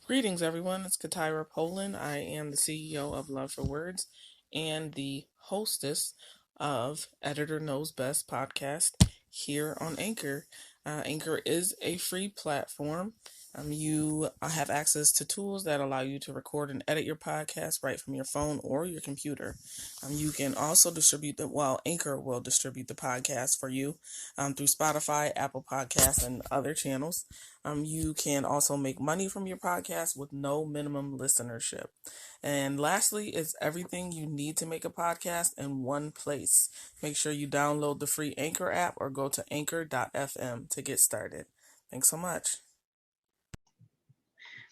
Greetings, everyone. It's Katira Poland. I am the CEO of Love for Words and the hostess of Editor Knows Best podcast here on Anchor. Anchor is a free platform. You have access to tools that allow you to record and edit your podcast right from your phone or your computer. You can also distribute Anchor will distribute the podcast for you through Spotify, Apple Podcasts, and other channels. You can also make money from your podcast with no minimum listenership. And lastly, it's everything you need to make a podcast in one place. Make sure you download the free Anchor app or go to anchor.fm to get started. Thanks so much.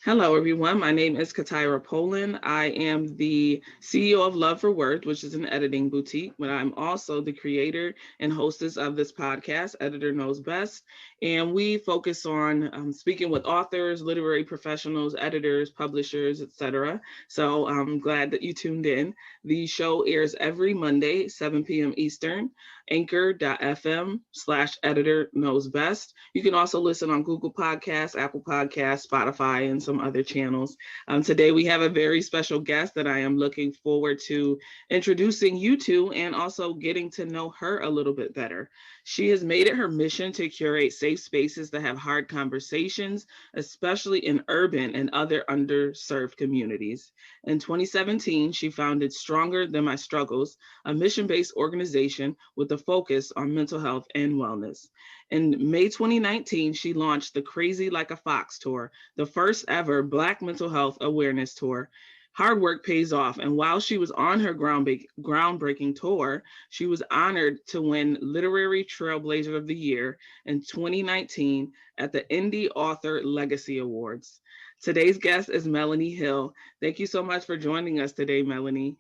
Hello, everyone. My name is Katira Poland. I am the CEO of Love for Words, which is an editing boutique, but I'm also the creator and hostess of this podcast, Editor Knows Best. And we focus on speaking with authors, literary professionals, editors, publishers, etc. So I'm glad that you tuned in. The show airs every Monday, 7 p.m. Eastern, anchor.fm/editor knows best. You can also listen on Google Podcasts, Apple Podcasts, Spotify, and some other channels. Today, we have a very special guest that I am looking forward to introducing you to and also getting to know her a little bit better. She has made it her mission to curate safe spaces that have hard conversations, especially in urban and other underserved communities. In 2017, she founded Stronger Than My Struggles, a mission-based organization with a focus on mental health and wellness. In May 2019, she launched the Crazy Like a Fox tour, the first ever Black mental health awareness tour. Hard work pays off, and while she was on her groundbreaking tour, she was honored to win Literary Trailblazer of the Year in 2019 at the Indie Author Legacy Awards. Today's guest is Melony Hill. Thank you so much for joining us today, Melony.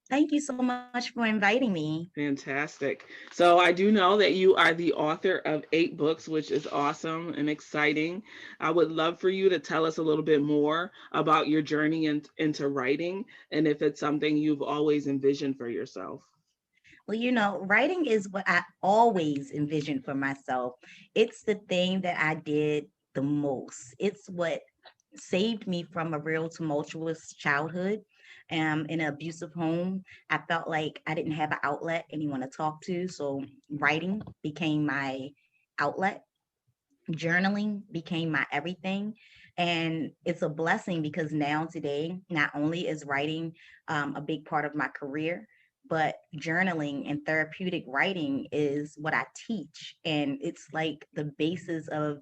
Thank you so much for inviting me. Fantastic. So I do know that you are the author of 8 books, which is awesome and exciting. I would love for you to tell us a little bit more about your journey into writing and if it's something you've always envisioned for yourself. Well, writing is what I always envisioned for myself. It's the thing that I did the most. It's what saved me from a real tumultuous childhood. In an abusive home, I felt like I didn't have an outlet, anyone to talk to. So writing became my outlet. Journaling became my everything. And it's a blessing because now today, not only is writing a big part of my career, but journaling and therapeutic writing is what I teach. And it's like the basis of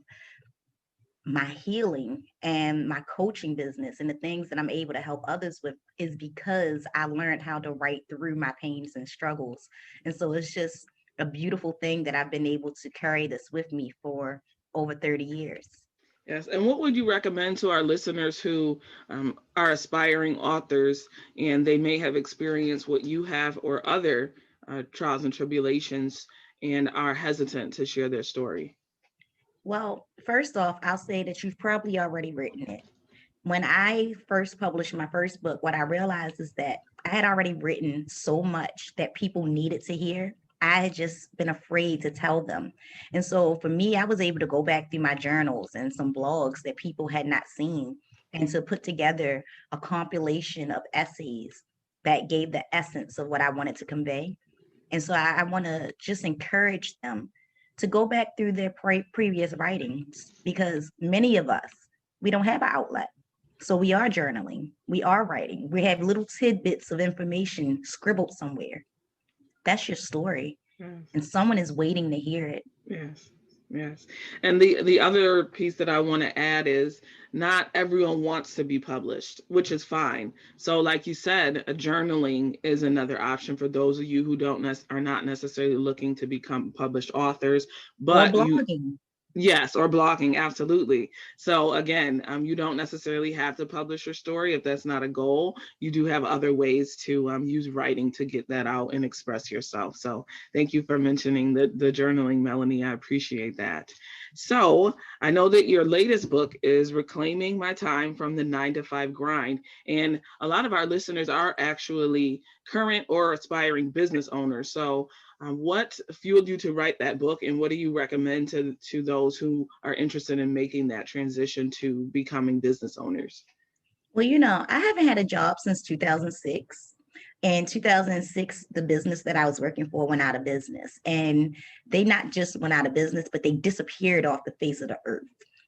my healing and my coaching business and the things that I'm able to help others with is because I learned how to write through my pains and struggles. And so it's just a beautiful thing that I've been able to carry this with me for over 30 years. Yes. And what would you recommend to our listeners who are aspiring authors and they may have experienced what you have or other trials and tribulations and are hesitant to share their story? Well, first off, I'll say that you've probably already written it. When I first published my first book, what I realized is that I had already written so much that people needed to hear. I had just been afraid to tell them. And so for me, I was able to go back through my journals and some blogs that people had not seen and to put together a compilation of essays that gave the essence of what I wanted to convey. And so I want to just encourage them to go back through their previous writings because many of us, we don't have an outlet. So we are journaling, we are writing, we have little tidbits of information scribbled somewhere. That's your story. Yes. And someone is waiting to hear it. Yes. Yes. And the other piece that I want to add is not everyone wants to be published, which is fine. So like you said, journaling is another option for those of you who are not necessarily looking to become published authors, Or but you blogging. yes, or blogging, absolutely. So again, you don't necessarily have to publish your story if that's not a goal. You do have other ways to use writing to get that out and express yourself. So thank you for mentioning the journaling, Melony. I appreciate that. So I know that your latest book is Reclaiming My Time from the 9 to 5 Grind. And a lot of our listeners are actually current or aspiring business owners. So what fueled you to write that book, and what do you recommend to those who are interested in making that transition to becoming business owners? Well, I haven't had a job since 2006. In 2006, the business that I was working for went out of business. And they not just went out of business, but they disappeared off the face of the earth.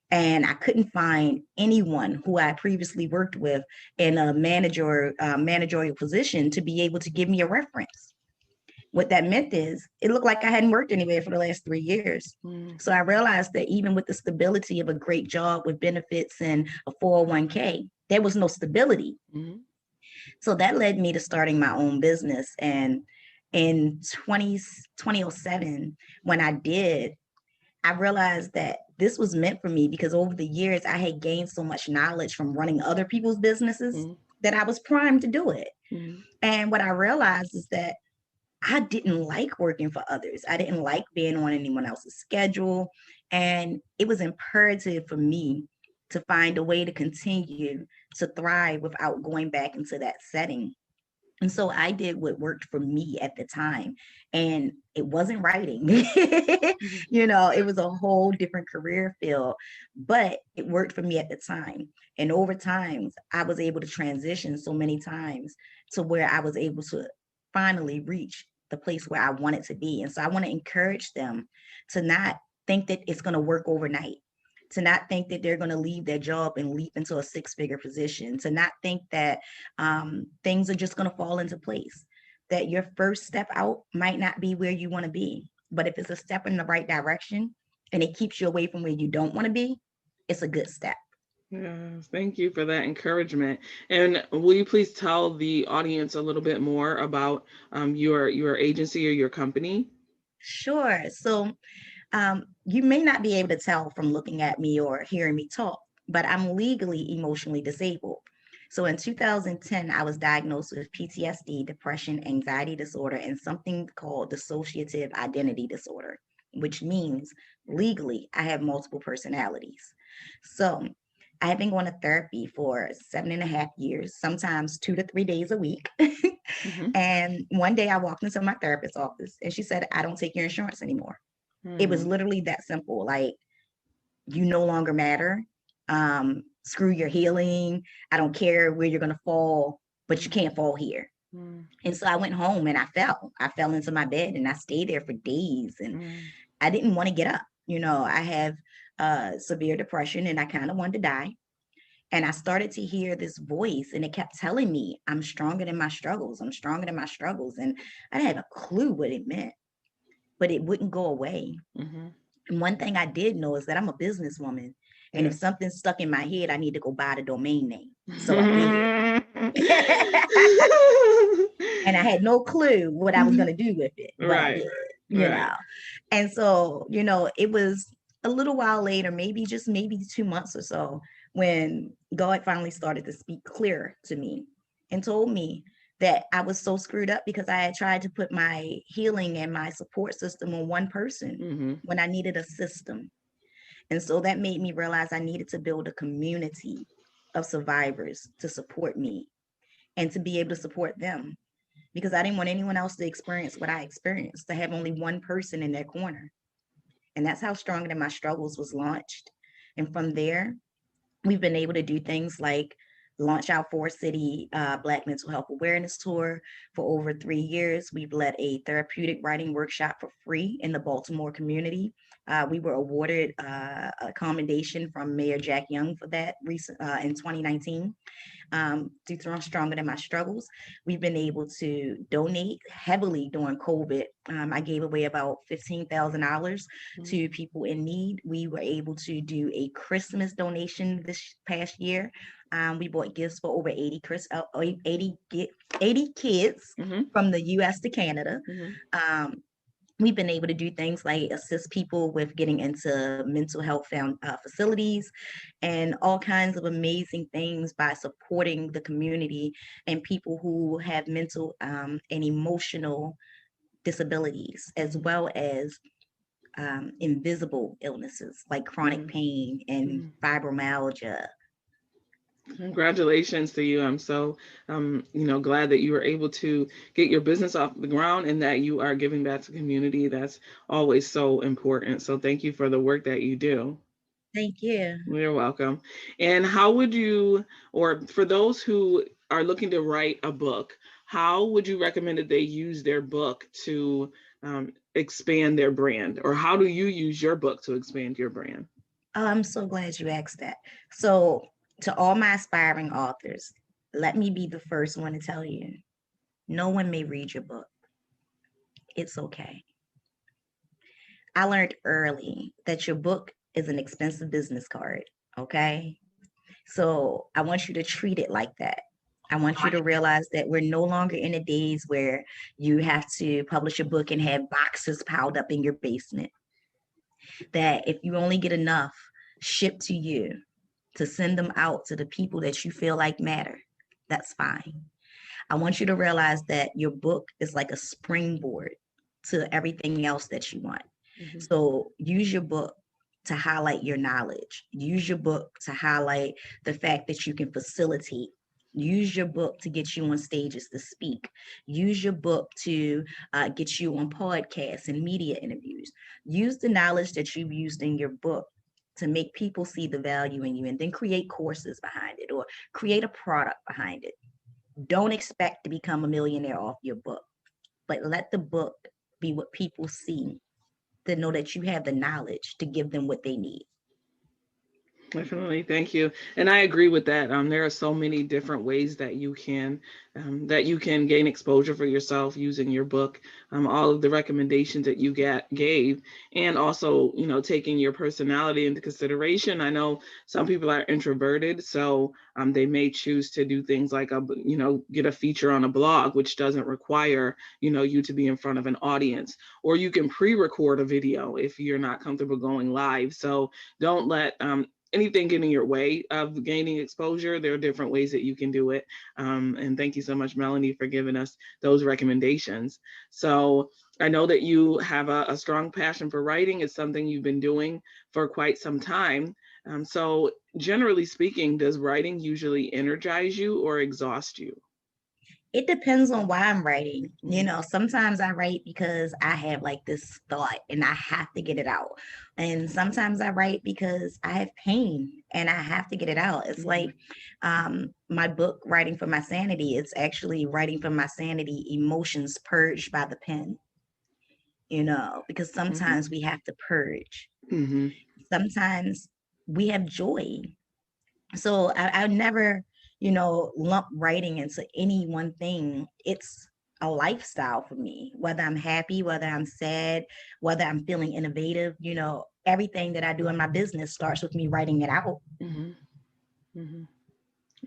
And I couldn't find anyone who I previously worked with in a managerial position to be able to give me a reference. What that meant is it looked like I hadn't worked anywhere for the last 3 years. So I realized that even with the stability of a great job with benefits and a 401k, there was no stability. Mm-hmm. So that led me to starting my own business. And in 2007, when I did, I realized that this was meant for me because over the years, I had gained so much knowledge from running other people's businesses Mm-hmm. that I was primed to do it. Mm-hmm. And what I realized is that I didn't like working for others. I didn't like being on anyone else's schedule. And it was imperative for me to find a way to continue to thrive without going back into that setting. And so I did what worked for me at the time. And it wasn't writing. It was a whole different career field, but it worked for me at the time. And over time, I was able to transition so many times to where I was able to finally reach the place where I wanted to be. And so I want to encourage them to not think that it's going to work overnight, to not think that they're going to leave their job and leap into a 6-figure position, to not think that things are just going to fall into place, that your first step out might not be where you want to be. But if it's a step in the right direction and it keeps you away from where you don't want to be, it's a good step. Yes, thank you for that encouragement. And will you please tell the audience a little bit more about your agency or your company? Sure. So you may not be able to tell from looking at me or hearing me talk, but I'm legally emotionally disabled. So in 2010, I was diagnosed with PTSD, depression, anxiety disorder, and something called dissociative identity disorder, which means legally I have multiple personalities. So I have been going to therapy for 7.5 years, sometimes 2 to 3 days a week. Mm-hmm. And one day I walked into my therapist's office and she said, "I don't take your insurance anymore." It was Mm-hmm. literally that simple. Like, you no longer matter. Screw your healing. I don't care where you're going to fall, but you can't fall here. And so I went home and I fell. I fell into my bed and I stayed there for days and Mm-hmm. I didn't want to get up. I have severe depression and I kind of wanted to die. And I started to hear this voice and it kept telling me, I'm stronger than my struggles. I'm stronger than my struggles. And I didn't have a clue what it meant, but it wouldn't go away. Mm-hmm. And one thing I did know is that I'm a businesswoman. And if Yes. something's stuck in my head, I need to go buy the domain name. So I did. And I had no clue what I was going to do with it, but I Right. did, you Right. know. And so, it was a little while later, maybe 2 months or so, when God finally started to speak clear to me and told me that I was so screwed up because I had tried to put my healing and my support system on one person Mm-hmm. when I needed a system. And so that made me realize I needed to build a community of survivors to support me and to be able to support them because I didn't want anyone else to experience what I experienced, to have only one person in their corner. And that's how Stronger Than My Struggles was launched. And from there, we've been able to do things like launch our 4-city Black Mental Health Awareness Tour. For over 3 years, we've led a therapeutic writing workshop for free in the Baltimore community. We were awarded a commendation from Mayor Jack Young for that in 2019. Through Stronger Than My Struggles, we've been able to donate heavily during COVID. I gave away about $15,000 to people in need. We were able to do a Christmas donation this past year. We bought gifts for over 80 kids Mm-hmm. from the US to Canada. Mm-hmm. We've been able to do things like assist people with getting into mental health facilities and all kinds of amazing things by supporting the community and people who have mental and emotional disabilities, as well as invisible illnesses like chronic pain and fibromyalgia. Congratulations to you. I'm so, glad that you were able to get your business off the ground and that you are giving back to the community. That's always so important. So thank you for the work that you do. Thank you. You're welcome. And how would you, or for those who are looking to write a book, how would you recommend that they use their book to expand their brand? Or how do you use your book to expand your brand? Oh, I'm so glad you asked that. So, to all my aspiring authors, let me be the first one to tell you, no one may read your book. It's okay. I learned early that your book is an expensive business card, okay? So I want you to treat it like that. I want you to realize that we're no longer in the days where you have to publish a book and have boxes piled up in your basement. That if you only get enough shipped to you to send them out to the people that you feel like matter, that's fine. I want you to realize that your book is like a springboard to everything else that you want. Mm-hmm. So use your book to highlight your knowledge. Use your book to highlight the fact that you can facilitate. Use your book to get you on stages to speak. Use your book to get you on podcasts and media interviews. Use the knowledge that you've used in your book to make people see the value in you, and then create courses behind it or create a product behind it. Don't expect to become a millionaire off your book, but let the book be what people see, to know that you have the knowledge to give them what they need. Definitely. Thank you. And I agree with that. There are so many different ways that you can gain exposure for yourself using your book, all of the recommendations that you gave, and also, taking your personality into consideration. I know some people are introverted, so they may choose to do things like, get a feature on a blog, which doesn't require, you to be in front of an audience, or you can pre-record a video if you're not comfortable going live. So don't let anything get in your way of gaining exposure. There are different ways that you can do it. And thank you so much, Melony, for giving us those recommendations. So I know that you have a strong passion for writing. It's something you've been doing for quite some time. So generally speaking, does writing usually energize you or exhaust you? It depends on why I'm writing. Sometimes I write because I have like this thought and I have to get it out. And sometimes I write because I have pain and I have to get it out. It's like my book, Writing for My Sanity, it's actually writing for my sanity, emotions purged by the pen. Because sometimes we have to purge. Sometimes we have joy. So I never lump writing into any one thing. It's a lifestyle for me, whether I'm happy, whether I'm sad, whether I'm feeling innovative, everything that I do in my business starts with me writing it out.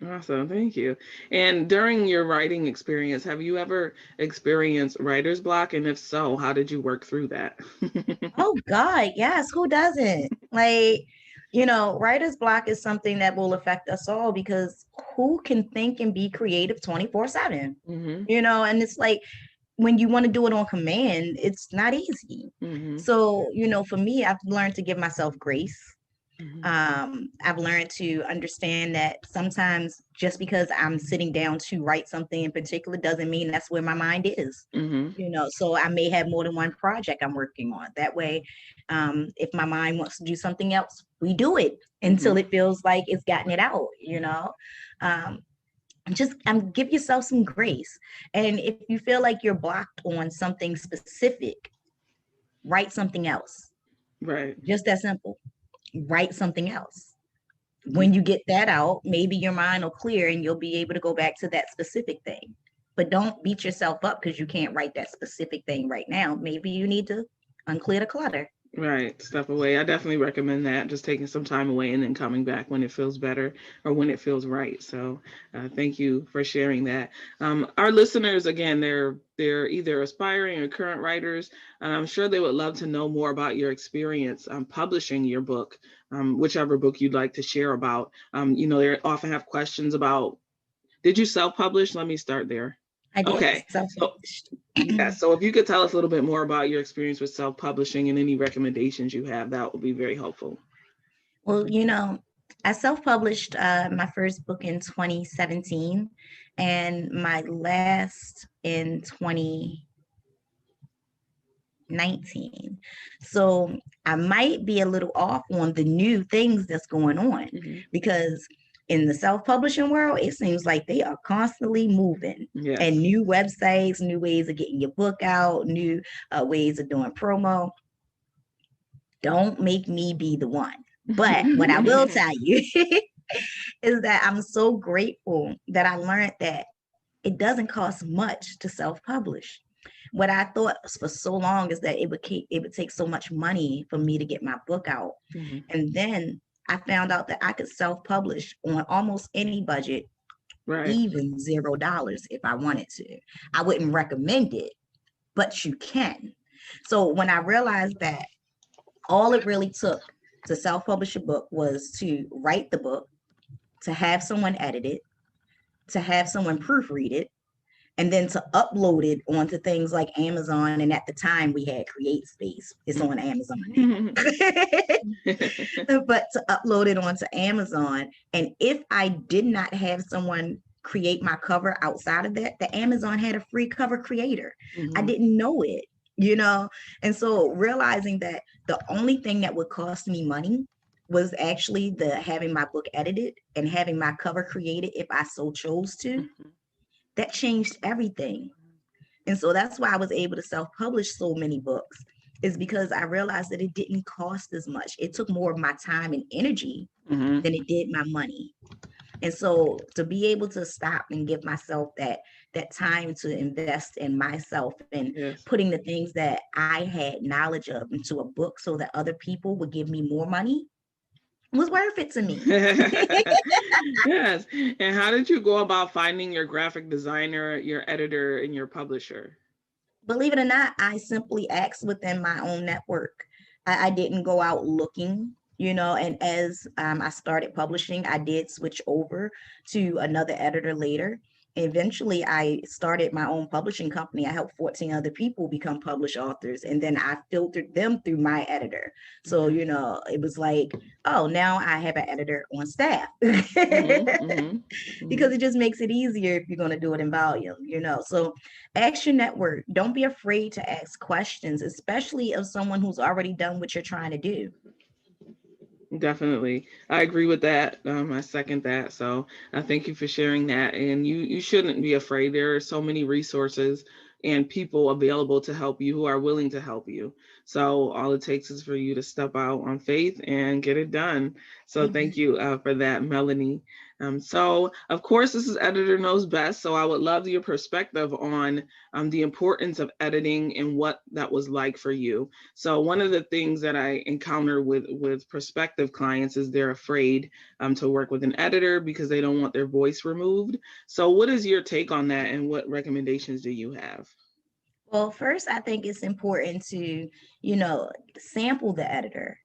Awesome. Thank you. And during your writing experience, have you ever experienced writer's block? And if so, how did you work through that? Oh God, yes. Who doesn't? Writer's block is something that will affect us all, because who can think and be creative 24/7? And it's like, when you want to do it on command, it's not easy. So, for me, I've learned to give myself grace. I've learned to understand that sometimes just because I'm sitting down to write something in particular doesn't mean that's where my mind is. So I may have more than one project I'm working on. That way, if my mind wants to do something else, we do it until it feels like it's gotten it out. Just give yourself some grace. And if you feel like you're blocked on something specific, write something else. Right. Just that simple. Write something else. When you get that out, maybe your mind will clear and you'll be able to go back to that specific thing. But don't beat yourself up because you can't write that specific thing right now. Maybe you need to unclear the clutter. Right. Step away. I definitely recommend that. Just taking some time away and then coming back when it feels better or when it feels right. So thank you for sharing that. Our listeners, again, they're either aspiring or current writers, and I'm sure they would love to know more about your experience publishing your book, whichever book you'd like to share about. They often have questions about, did you self-publish? Let me start there. I did Okay. So, self-published. yeah. So if you could tell us a little bit more about your experience with self-publishing and any recommendations you have, that would be very helpful. Well, I self-published my first book in 2017 and my last in 2019. So I might be a little off on the new things that's going on because in the self-publishing world, it seems like they are constantly moving. Yes. And new websites, new ways of getting your book out, new ways of doing promo. Don't make me be the one. But what I will tell you is that I'm so grateful that I learned that it doesn't cost much to self-publish. What I thought for so long is that it would take so much money for me to get my book out. And then I found out that I could self-publish on almost any budget, even $0 if I wanted to. I wouldn't recommend it, but you can. So when I realized that all it really took to self-publish a book was to write the book, to have someone edit it, to have someone proofread it, and then to upload it onto things like Amazon. And at the time we had Create Space. It's on Amazon now. But to upload it onto Amazon. And if I did not have someone create my cover outside of that, the Amazon had a free cover creator. I didn't know it, And so realizing that the only thing that would cost me money was actually the having my book edited and having my cover created if I so chose to. That changed everything. And so that's why I was able to self-publish so many books, is because I realized that it didn't cost as much. It took more of my time and energy than it did my money. And so to be able to stop and give myself that time to invest in myself and putting the things that I had knowledge of into a book so that other people would give me more money was worth it to me. Yes. And how did you go about finding your graphic designer, your editor, and your publisher? Believe it or not, I simply asked within my own network. I didn't go out looking, and as I started publishing, I did switch over to another editor later. Eventually, I started my own publishing company. I helped 14 other people become published authors, and then I filtered them through my editor. So, it was like, oh, now I have an editor on staff because it just makes it easier if you're going to do it in volume, So ask your network. Don't be afraid to ask questions, especially of someone who's already done what you're trying to do. Definitely. I agree with that. I second that. So I thank you for sharing that. And you shouldn't be afraid. There are so many resources and people available to help you who are willing to help you. So all it takes is for you to step out on faith and get it done. So thank you for that, Melony. So of course, this is Editor Knows Best. So I would love your perspective on the importance of editing and what that was like for you. So one of the things that I encounter with prospective clients is they're afraid to work with an editor because they don't want their voice removed. So what is your take on that and what recommendations do you have? Well, first, I think it's important to, sample the editor.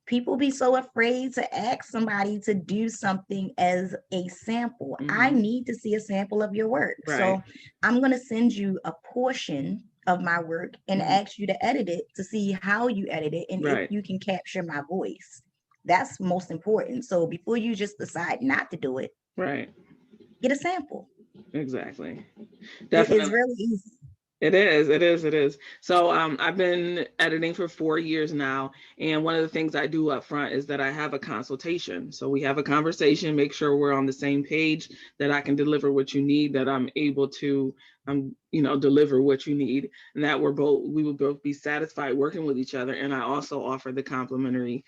People be so afraid to ask somebody to do something as a sample. I need to see a sample of your work. So I'm going to send you a portion of my work and ask you to edit it to see how you edit it and if you can capture my voice. That's most important. So before you just decide not to do it, get a sample. Exactly. Definitely. It's really easy. It is. So I've been editing for 4 years now. And one of the things I do up front is that I have a consultation. So we have a conversation, make sure we're on the same page, that I can deliver what you need, that I'm able to, deliver what you need, and that we will both be satisfied working with each other. And I also offer the complimentary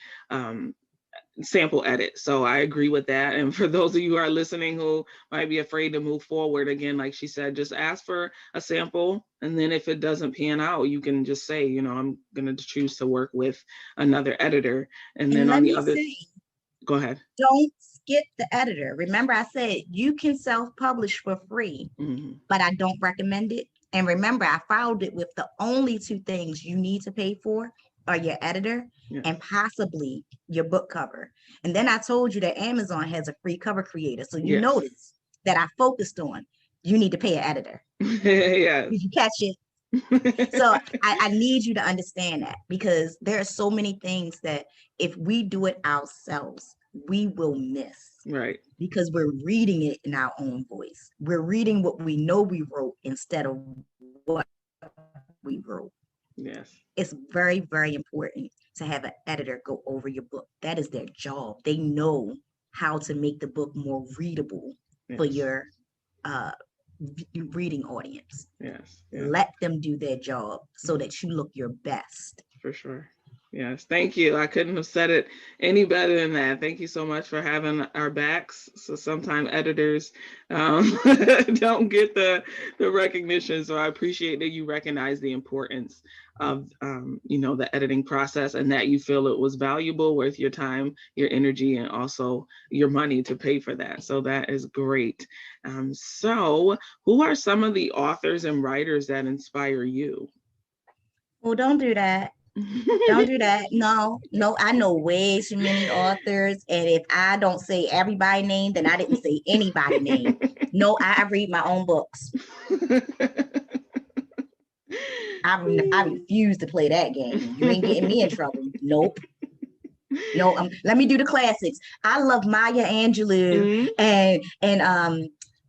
sample edit. So I agree with that. And for those of you who are listening who might be afraid to move forward, again, like she said, just ask for a sample. And then if it doesn't pan out, you can just say, I'm going to choose to work with another editor. And then on the other, go ahead. Don't skip the editor. Remember, I said you can self-publish for free, but I don't recommend it. And remember, I filed it with the only 2 things you need to pay for are your editor and possibly your book cover. And then I told you that Amazon has a free cover creator. So you notice that I focused on you need to pay an editor. Yes. Did you catch it? So I need you to understand that, because there are so many things that if we do it ourselves, we will miss. Right. Because we're reading it in our own voice. We're reading what we know we wrote instead of what we wrote. Yes. It's very, very important to have an editor go over your book. That is their job. They know how to make the book more readable for your reading audience. Yes. Let them do their job so that you look your best. For sure. Yes. Thank you. I couldn't have said it any better than that. Thank you so much for having our backs. So sometimes editors don't get the recognition. So I appreciate that you recognize the importance of, the editing process, and that you feel it was valuable worth your time, your energy, and also your money to pay for that. So that is great. So who are some of the authors and writers that inspire you? Well, don't do that. Don't do that. No, I know way too many authors. And if I don't say everybody's name, then I didn't say anybody's name. No, I read my own books. I refuse to play that game. You ain't getting me in trouble. Nope. No, let me do the classics. I love Maya Angelou and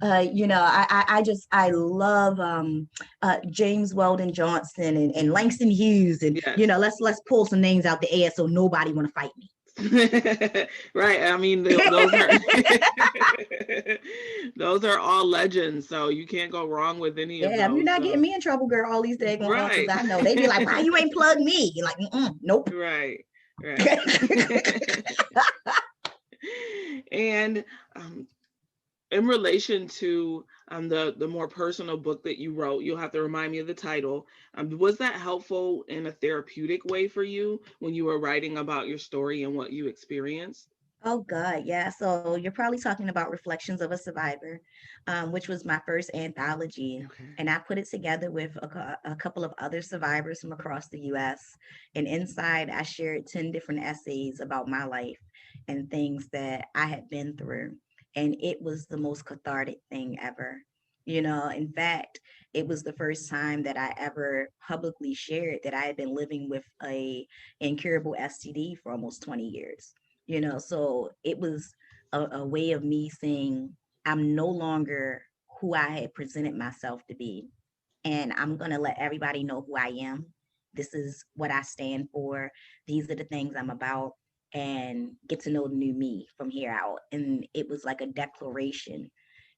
I love James Weldon Johnson and Langston Hughes, and yes. let's pull some names out the air so nobody want to fight me. Right. I mean, those are all legends, so you can't go wrong with any of those. Yeah, you're not getting me in trouble, girl. All these daggone authors I know, they be like, "Why you ain't plug me?" You're like, "Nope." Right. And in relation to the more personal book that you wrote, you'll have to remind me of the title. Was that helpful in a therapeutic way for you when you were writing about your story and what you experienced? Oh God, yeah. So you're probably talking about Reflections of a Survivor, which was my first anthology. Okay. And I put it together with a couple of other survivors from across the US. And inside, I shared 10 different essays about my life and things that I had been through. And it was the most cathartic thing ever. In fact, it was the first time that I ever publicly shared that I had been living with a incurable STD for almost 20 years. So it was a way of me saying, I'm no longer who I had presented myself to be. And I'm going to let everybody know who I am. This is what I stand for. These are the things I'm about, and get to know the new me from here out. And it was like a declaration,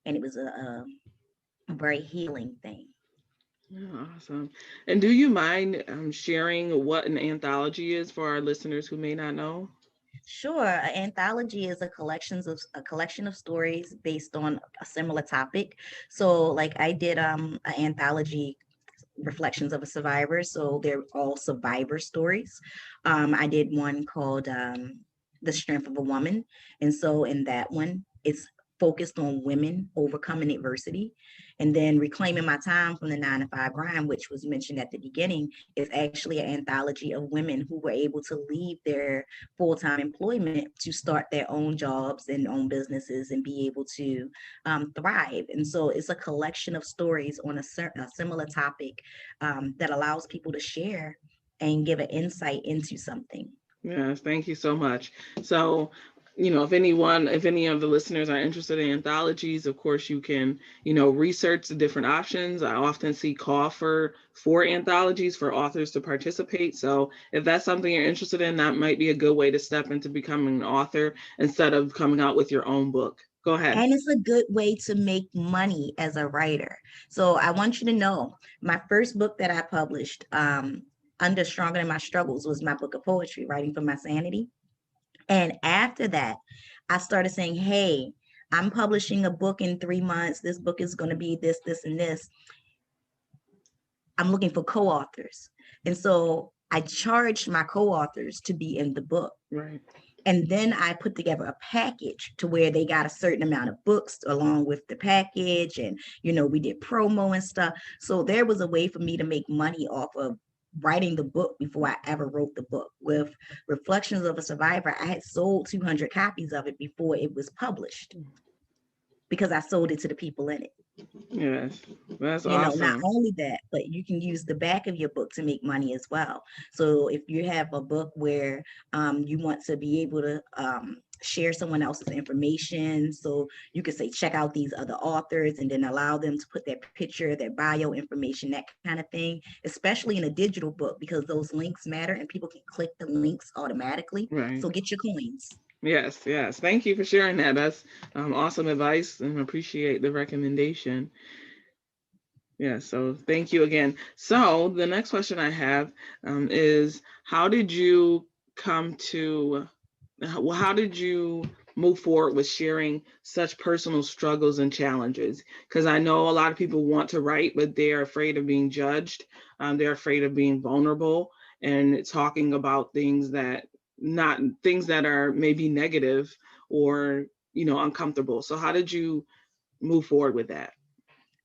and it was a very healing thing. Yeah, awesome. And do you mind sharing what an anthology is for our listeners who may not know? Sure. An anthology is a collection of stories based on a similar topic. So like I did an anthology, Reflections of a Survivor. So they're all survivor stories. I did one called The Strength of a Woman. And so in that one, it's focused on women overcoming adversity. And then Reclaiming My Time from the 9-to-5 Grind, which was mentioned at the beginning, is actually an anthology of women who were able to leave their full-time employment to start their own jobs and own businesses and be able to thrive. And so it's a collection of stories on a similar topic that allows people to share and give an insight into something. Yes, thank you so much. So, if any of the listeners are interested in anthologies, of course you can, research the different options. I often see call for anthologies for authors to participate. So if that's something you're interested in, that might be a good way to step into becoming an author instead of coming out with your own book. Go ahead. And it's a good way to make money as a writer. So I want you to know, my first book that I published, Under Stronger Than My Struggles, was my book of poetry, Writing for My Sanity. And after that, I started saying, hey, I'm publishing a book in 3 months. This book is going to be this, this, and this. I'm looking for co-authors. And so I charged my co-authors to be in the book. Right. And then I put together a package to where they got a certain amount of books along with the package. And, we did promo and stuff. So there was a way for me to make money off of writing the book before I ever wrote the book. With Reflections of a Survivor, I had sold 200 copies of it before it was published because I sold it to the people in it. Yes, that's Not awesome. only that, but you can use the back of your book to make money as well. So if you have a book where you want to be able to share someone else's information, so you could say, check out these other authors, and then allow them to put their picture, their bio information, that kind of thing, especially in a digital book, because those links matter and people can click the links automatically. Right. So get your coins. Yes, yes. Thank you for sharing that. That's awesome advice, and appreciate the recommendation. Yeah, so thank you again. So the next question I have is, how did you come to, how did you move forward with sharing such personal struggles and challenges? Because I know a lot of people want to write, but they're afraid of being judged. They're afraid of being vulnerable and talking about things that are maybe negative or, uncomfortable. So how did you move forward with that?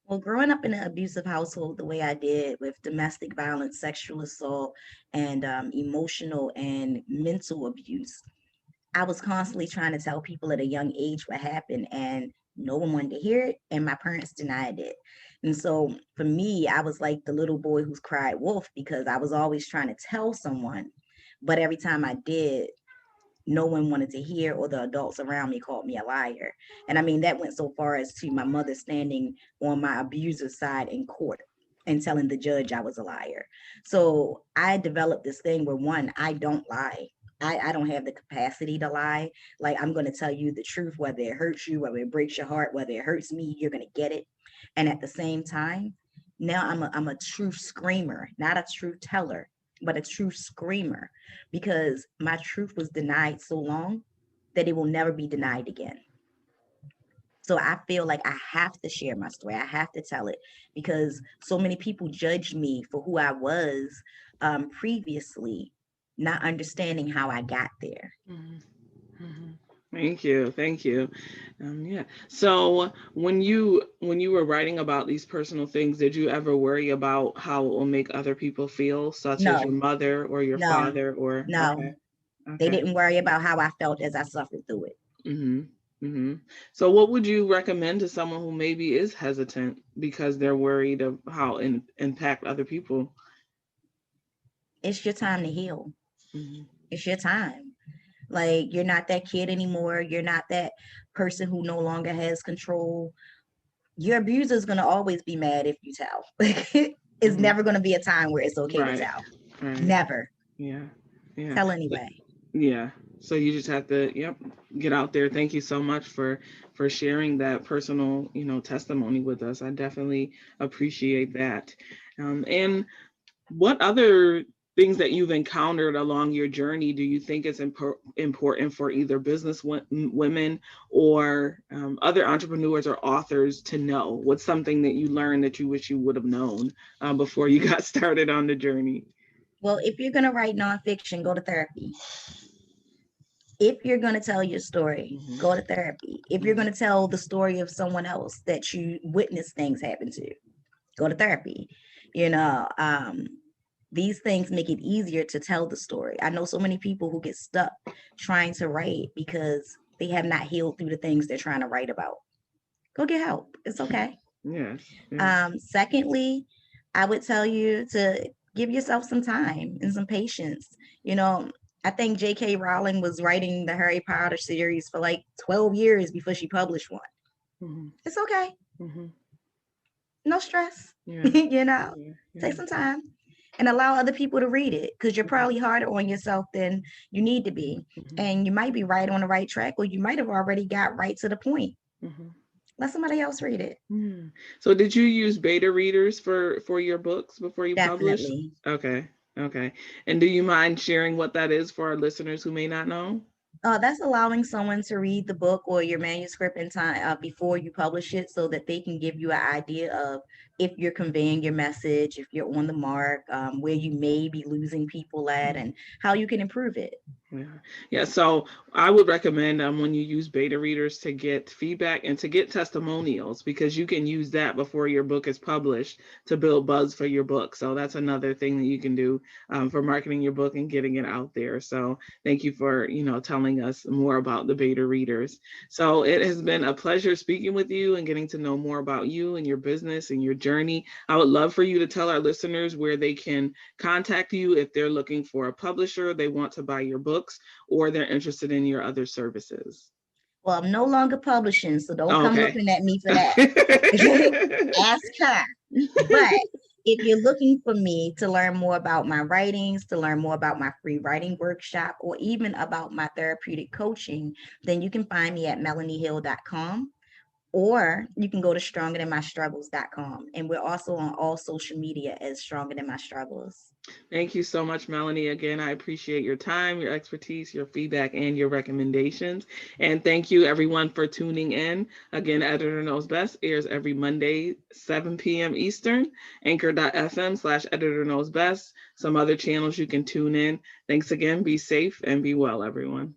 Well, growing up in an abusive household, the way I did, with domestic violence, sexual assault, and emotional and mental abuse, I was constantly trying to tell people at a young age what happened, and no one wanted to hear it, and my parents denied it. And so for me, I was like the little boy who's cried wolf, because I was always trying to tell someone, but every time I did, no one wanted to hear, or the adults around me called me a liar. And I mean, that went so far as to my mother standing on my abuser's side in court and telling the judge I was a liar. So I developed this thing where, one, I don't lie. I don't have the capacity to lie. Like, I'm going to tell you the truth, whether it hurts you, whether it breaks your heart, whether it hurts me, you're going to get it. And at the same time, now I'm a truth screamer, not a truth teller, but a truth screamer, because my truth was denied so long that it will never be denied again. So I feel like I have to share my story. I have to tell it, because so many people judged me for who I was previously, not understanding how I got there. Mm-hmm. Thank you, thank you. Yeah. So when you were writing about these personal things, did you ever worry about how it will make other people feel, such as your No, mother or your no, father? Or no. okay, They okay. didn't worry about how I felt as I suffered through it. Mm-hmm. Mm-hmm. So what would you recommend to someone who maybe is hesitant because they're worried of how impact other people? It's your time to heal. Mm-hmm. It's your time. Like, you're not that kid anymore. You're not that person who no longer has control. Your abuser is going to always be mad if you tell. It's Mm-hmm. never going to be a time where it's okay to Right. tell. Right. Never. Yeah. Yeah. Tell anyway. Yeah. So you just have to, yep, get out there. Thank you so much for sharing that personal, testimony with us. I definitely appreciate that. And what other things that you've encountered along your journey do you think is important for either business women or other entrepreneurs or authors to know? What's something that you learned that you wish you would have known before you got started on the journey? Well, if you're going to write nonfiction, go to therapy. If you're going to tell your story, Mm-hmm. go to therapy. If you're going to tell the story of someone else that you witnessed things happen to, go to therapy. You know, these things make it easier to tell the story. I know so many people who get stuck trying to write because they have not healed through the things they're trying to write about. Go get help. It's okay. Yes. Yes. Secondly, I would tell you to give yourself some time and some patience. You know, I think J.K. Rowling was writing the Harry Potter series for like 12 years before she published one. Mm-hmm. It's okay. Mm-hmm. No stress. Yeah. You know, Yeah. Yeah. take some time and allow other people to read it, because you're probably harder on yourself than you need to be. Mm-hmm. And you might be right on the right track, or you might have already got right to the point. Mm-hmm. Let somebody else read it. Yeah. So did you use beta readers for your books before you published? Definitely. Okay. Okay. And do you mind sharing what that is for our listeners who may not know? That's allowing someone to read the book or your manuscript in time before you publish it, so that they can give you an idea of if you're conveying your message, if you're on the mark, where you may be losing people at, and how you can improve it. Yeah. So I would recommend when you use beta readers to get feedback and to get testimonials, because you can use that before your book is published to build buzz for your book. So that's another thing that you can do for marketing your book and getting it out there. So thank you for, telling us more about the beta readers. So it has been a pleasure speaking with you and getting to know more about you and your business and your journey. I would love for you to tell our listeners where they can contact you if they're looking for a publisher, they want to buy your books, or they're interested in your other services. Well, I'm no longer publishing, so don't Oh, come okay. looking at me for that. Ask her. But if you're looking for me to learn more about my writings, to learn more about my free writing workshop, or even about my therapeutic coaching, then you can find me at melonyhill.com, or you can go to strongerthanmystruggles.com. And we're also on all social media as Stronger Than My Struggles. Thank you so much, Melony. Again, I appreciate your time, your expertise, your feedback, and your recommendations. And thank you, everyone, for tuning in. Again, Editor Knows Best airs every Monday, 7 p.m. Eastern, anchor.fm/Editor Knows Best. Some other channels you can tune in. Thanks again. Be safe and be well, everyone.